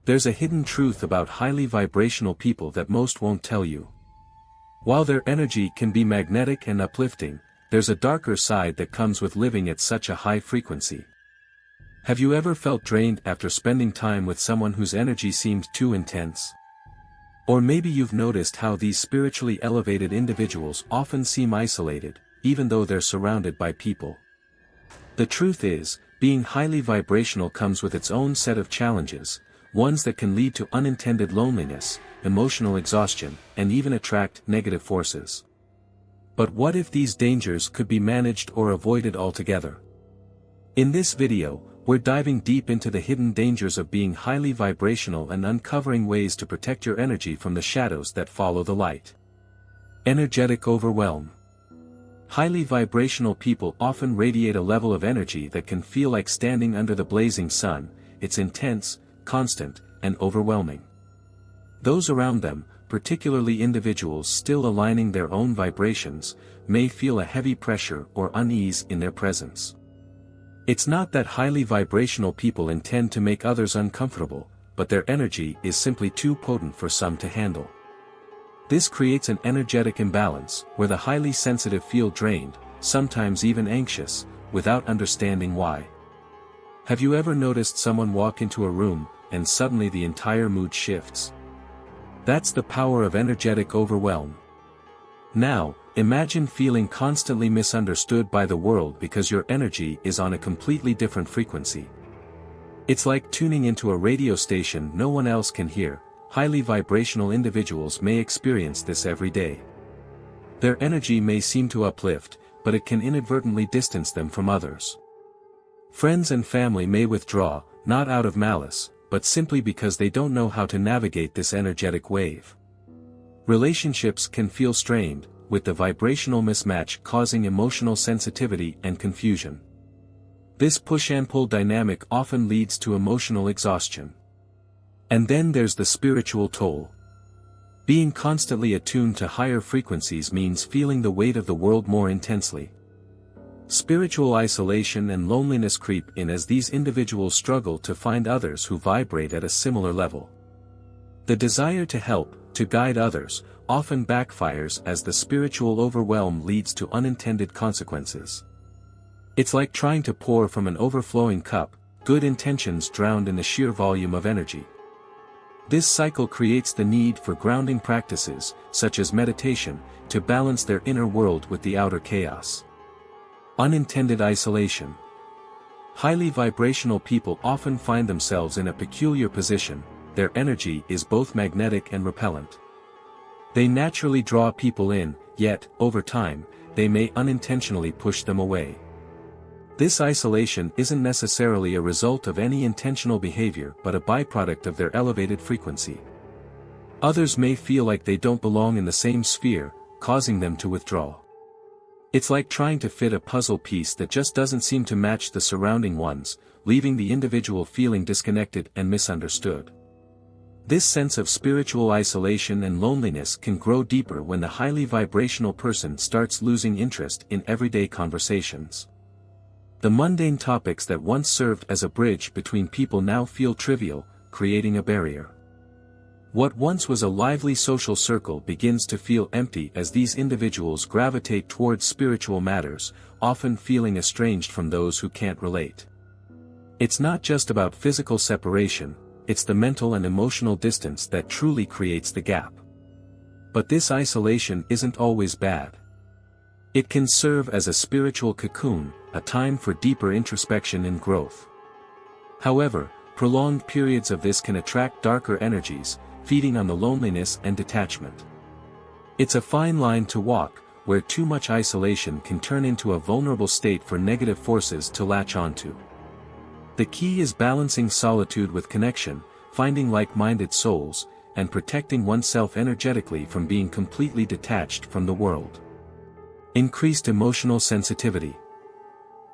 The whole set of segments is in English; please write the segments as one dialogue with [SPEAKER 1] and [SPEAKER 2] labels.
[SPEAKER 1] There's a hidden truth about highly vibrational people that most won't tell you. While their energy can be magnetic and uplifting, there's a darker side that comes with living at such a high frequency. Have you ever felt drained after spending time with someone whose energy seemed too intense? Or maybe you've noticed how these spiritually elevated individuals often seem isolated, even though they're surrounded by people. The truth is, being highly vibrational comes with its own set of challenges, ones that can lead to unintended loneliness, emotional exhaustion, and even attract negative forces. But what if these dangers could be managed or avoided altogether? In this video, we're diving deep into the hidden dangers of being highly vibrational and uncovering ways to protect your energy from the shadows that follow the light. Energetic overwhelm. Highly vibrational people often radiate a level of energy that can feel like standing under the blazing sun. It's intense, constant, and overwhelming. Those around them, particularly individuals still aligning their own vibrations, may feel a heavy pressure or unease in their presence. It's not that highly vibrational people intend to make others uncomfortable, but their energy is simply too potent for some to handle. This creates an energetic imbalance, where the highly sensitive feel drained, sometimes even anxious, without understanding why. Have you ever noticed someone walk into a room, and suddenly the entire mood shifts? That's the power of energetic overwhelm. Now, imagine feeling constantly misunderstood by the world because your energy is on a completely different frequency. It's like tuning into a radio station no one else can hear. Highly vibrational individuals may experience this every day. Their energy may seem to uplift, but it can inadvertently distance them from others. Friends and family may withdraw, not out of malice, but simply because they don't know how to navigate this energetic wave. Relationships can feel strained, with the vibrational mismatch causing emotional sensitivity and confusion. This push and pull dynamic often leads to emotional exhaustion. And then there's the spiritual toll. Being constantly attuned to higher frequencies means feeling the weight of the world more intensely. Spiritual isolation and loneliness creep in as these individuals struggle to find others who vibrate at a similar level. The desire to help, to guide others, often backfires as the spiritual overwhelm leads to unintended consequences. It's like trying to pour from an overflowing cup, good intentions drowned in the sheer volume of energy. This cycle creates the need for grounding practices, such as meditation, to balance their inner world with the outer chaos. Unintended isolation. Highly vibrational people often find themselves in a peculiar position. Their energy is both magnetic and repellent. They naturally draw people in, yet, over time, they may unintentionally push them away. This isolation isn't necessarily a result of any intentional behavior but a byproduct of their elevated frequency. Others may feel like they don't belong in the same sphere, causing them to withdraw. It's like trying to fit a puzzle piece that just doesn't seem to match the surrounding ones, leaving the individual feeling disconnected and misunderstood. This sense of spiritual isolation and loneliness can grow deeper when the highly vibrational person starts losing interest in everyday conversations. The mundane topics that once served as a bridge between people now feel trivial, creating a barrier. What once was a lively social circle begins to feel empty as these individuals gravitate towards spiritual matters, often feeling estranged from those who can't relate. It's not just about physical separation, it's the mental and emotional distance that truly creates the gap. But this isolation isn't always bad. It can serve as a spiritual cocoon, a time for deeper introspection and growth. However, prolonged periods of this can attract darker energies, feeding on the loneliness and detachment. It's a fine line to walk, where too much isolation can turn into a vulnerable state for negative forces to latch onto. The key is balancing solitude with connection, finding like-minded souls, and protecting oneself energetically from being completely detached from the world. Increased emotional sensitivity.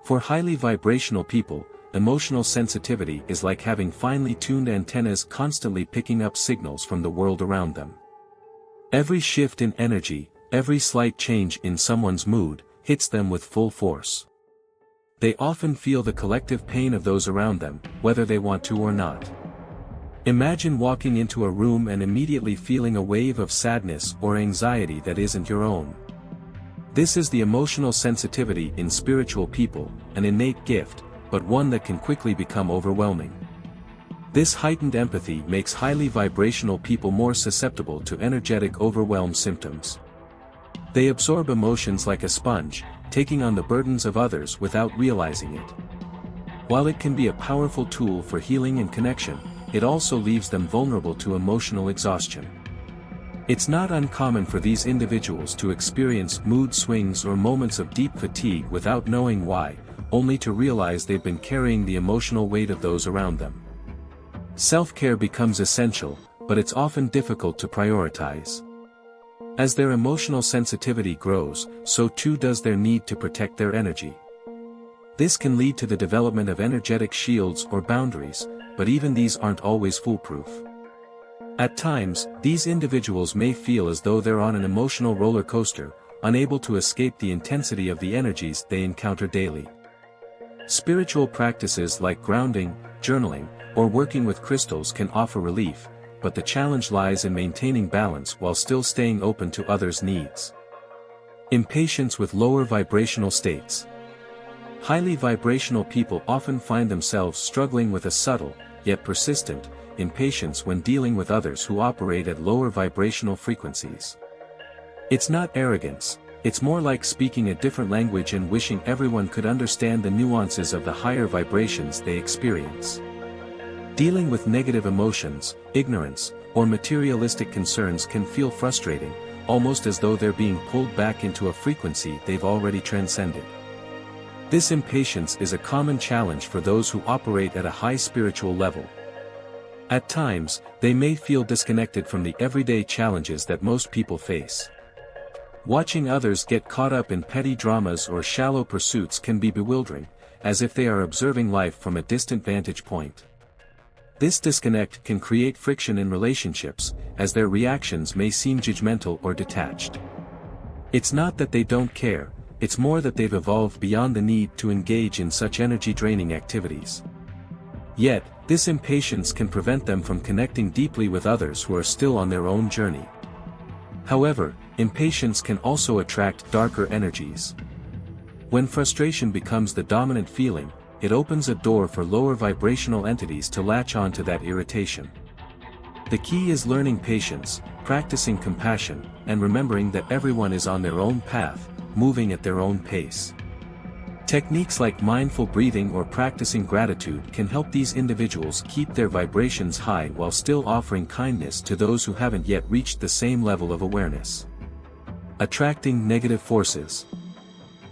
[SPEAKER 1] For highly vibrational people, emotional sensitivity is like having finely tuned antennas constantly picking up signals from the world around them. Every shift in energy, every slight change in someone's mood, hits them with full force. They often feel the collective pain of those around them, whether they want to or not. Imagine walking into a room and immediately feeling a wave of sadness or anxiety that isn't your own. This is the emotional sensitivity in spiritual people, an innate gift, but one that can quickly become overwhelming. This heightened empathy makes highly vibrational people more susceptible to energetic overwhelm symptoms. They absorb emotions like a sponge, taking on the burdens of others without realizing it. While it can be a powerful tool for healing and connection, it also leaves them vulnerable to emotional exhaustion. It's not uncommon for these individuals to experience mood swings or moments of deep fatigue without knowing why, only to realize they've been carrying the emotional weight of those around them. Self-care becomes essential, but it's often difficult to prioritize. As their emotional sensitivity grows, so too does their need to protect their energy. This can lead to the development of energetic shields or boundaries, but even these aren't always foolproof. At times, these individuals may feel as though they're on an emotional roller coaster, unable to escape the intensity of the energies they encounter daily. Spiritual practices like grounding, journaling, or working with crystals can offer relief, but the challenge lies in maintaining balance while still staying open to others' needs. Impatience with lower vibrational states. Highly vibrational people often find themselves struggling with a subtle, yet persistent, impatience when dealing with others who operate at lower vibrational frequencies. It's not arrogance, it's more like speaking a different language and wishing everyone could understand the nuances of the higher vibrations they experience. Dealing with negative emotions, ignorance, or materialistic concerns can feel frustrating, almost as though they're being pulled back into a frequency they've already transcended. This impatience is a common challenge for those who operate at a high spiritual level. At times, they may feel disconnected from the everyday challenges that most people face. Watching others get caught up in petty dramas or shallow pursuits can be bewildering, as if they are observing life from a distant vantage point. This disconnect can create friction in relationships, as their reactions may seem judgmental or detached. It's not that they don't care, it's more that they've evolved beyond the need to engage in such energy-draining activities. Yet, this impatience can prevent them from connecting deeply with others who are still on their own journey. However, impatience can also attract darker energies. When frustration becomes the dominant feeling, it opens a door for lower vibrational entities to latch on to that irritation. The key is learning patience, practicing compassion, and remembering that everyone is on their own path, moving at their own pace. Techniques like mindful breathing or practicing gratitude can help these individuals keep their vibrations high while still offering kindness to those who haven't yet reached the same level of awareness. Attracting negative forces.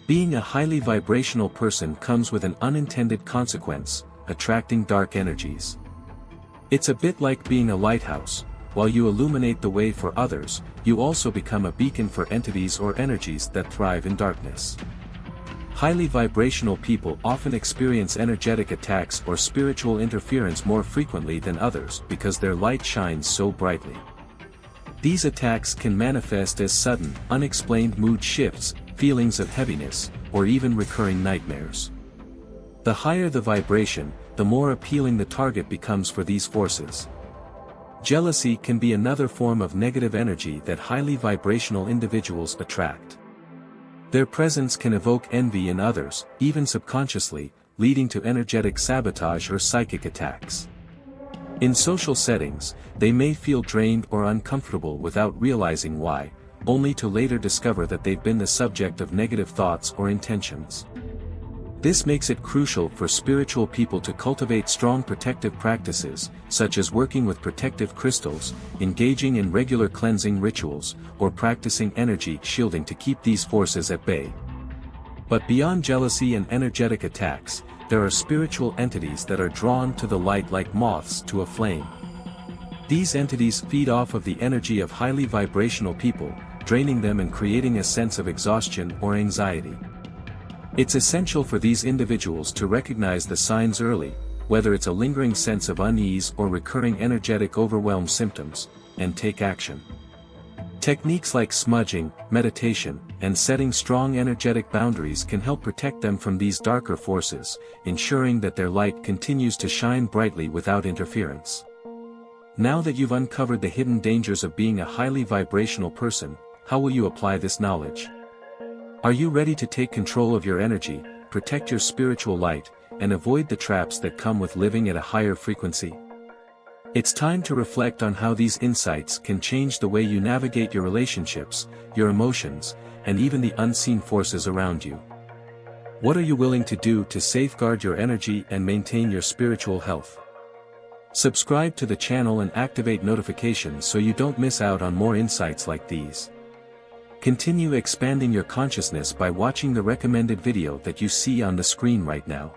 [SPEAKER 1] Being a highly vibrational person comes with an unintended consequence, attracting dark energies. It's a bit like being a lighthouse. While you illuminate the way for others, you also become a beacon for entities or energies that thrive in darkness. Highly vibrational people often experience energetic attacks or spiritual interference more frequently than others because their light shines so brightly. These attacks can manifest as sudden, unexplained mood shifts, feelings of heaviness, or even recurring nightmares. The higher the vibration, the more appealing the target becomes for these forces. Jealousy can be another form of negative energy that highly vibrational individuals attract. Their presence can evoke envy in others, even subconsciously, leading to energetic sabotage or psychic attacks. In social settings, they may feel drained or uncomfortable without realizing why, only to later discover that they've been the subject of negative thoughts or intentions. This makes it crucial for spiritual people to cultivate strong protective practices, such as working with protective crystals, engaging in regular cleansing rituals, or practicing energy shielding to keep these forces at bay. But beyond jealousy and energetic attacks, there are spiritual entities that are drawn to the light like moths to a flame. These entities feed off of the energy of highly vibrational people, draining them and creating a sense of exhaustion or anxiety. It's essential for these individuals to recognize the signs early, whether it's a lingering sense of unease or recurring energetic overwhelm symptoms, and take action. Techniques like smudging, meditation, and setting strong energetic boundaries can help protect them from these darker forces, ensuring that their light continues to shine brightly without interference. Now that you've uncovered the hidden dangers of being a highly vibrational person, how will you apply this knowledge? Are you ready to take control of your energy, protect your spiritual light, and avoid the traps that come with living at a higher frequency? It's time to reflect on how these insights can change the way you navigate your relationships, your emotions, and even the unseen forces around you. What are you willing to do to safeguard your energy and maintain your spiritual health? Subscribe to the channel and activate notifications so you don't miss out on more insights like these. Continue expanding your consciousness by watching the recommended video that you see on the screen right now.